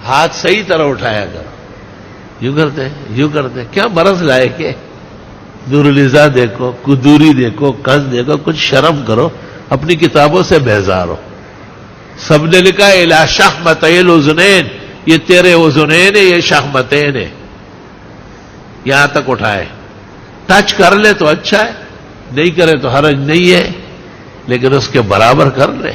ہاتھ صحیح طرح اٹھایا کرو. یوں کرتے کیا مرض لائے کہ نور الزا دیکھو، قدوری دیکھو، کنز دیکھو، کچھ شرم کرو، اپنی کتابوں سے بیزار ہو. سب نے لکھا الی شحمتي الاذنین، یہ تیرے اذنین ہے، یہ شحمتین ہے. یہاں تک اٹھائے. ٹچ کر لے تو اچھا ہے، نہیں کرے تو حرج نہیں ہے، لیکن اس کے برابر کر لے.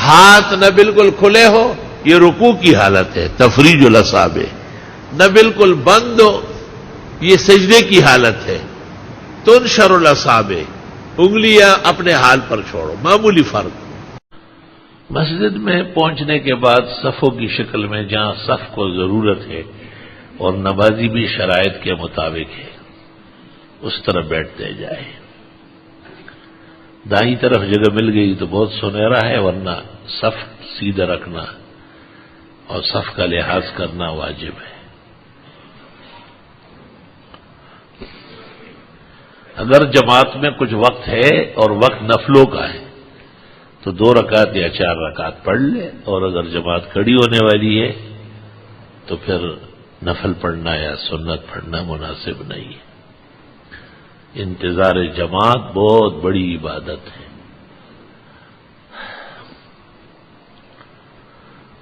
ہاتھ نہ بالکل کھلے ہو، یہ رکوع کی حالت ہے، تفریج الاصابع. نہ بالکل بند ہو، یہ سجدے کی حالت ہے، تنشر الاصابع. انگلیاں اپنے حال پر چھوڑو. معمولی فرق. مسجد میں پہنچنے کے بعد صفوں کی شکل میں جہاں صف کو ضرورت ہے اور نمازی بھی شرائط کے مطابق ہے اس طرف بیٹھتے جائے. دائیں طرف جگہ مل گئی تو بہت سنہرا ہے، ورنہ صف سیدھا رکھنا اور صف کا لحاظ کرنا واجب ہے. اگر جماعت میں کچھ وقت ہے اور وقت نفلوں کا ہے تو 2 رکعت یا 4 رکعت پڑھ لے، اور اگر جماعت کھڑی ہونے والی ہے تو پھر نفل پڑھنا یا سنت پڑھنا مناسب نہیں ہے. انتظار جماعت بہت بڑی عبادت ہے.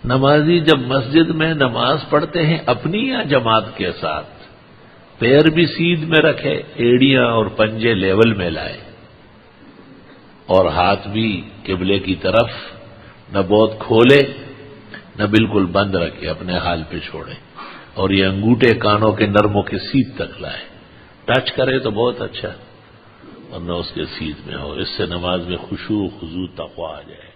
نمازی جب مسجد میں نماز پڑھتے ہیں اپنی یا جماعت کے ساتھ، پیر بھی سیدھ میں رکھے، ایڑیاں اور پنجے لیول میں لائے، اور ہاتھ بھی قبلے کی طرف نہ بہت کھولے نہ بالکل بند رکھے، اپنے حال پہ چھوڑے، اور یہ انگوٹھے کانوں کے نرموں کے سیدھ تک لائے. ٹچ کرے تو بہت اچھا، ورنہ اس کے سیدھ میں ہو. اس سے نماز میں خشوع، خضوع، تقویٰ آ جائے.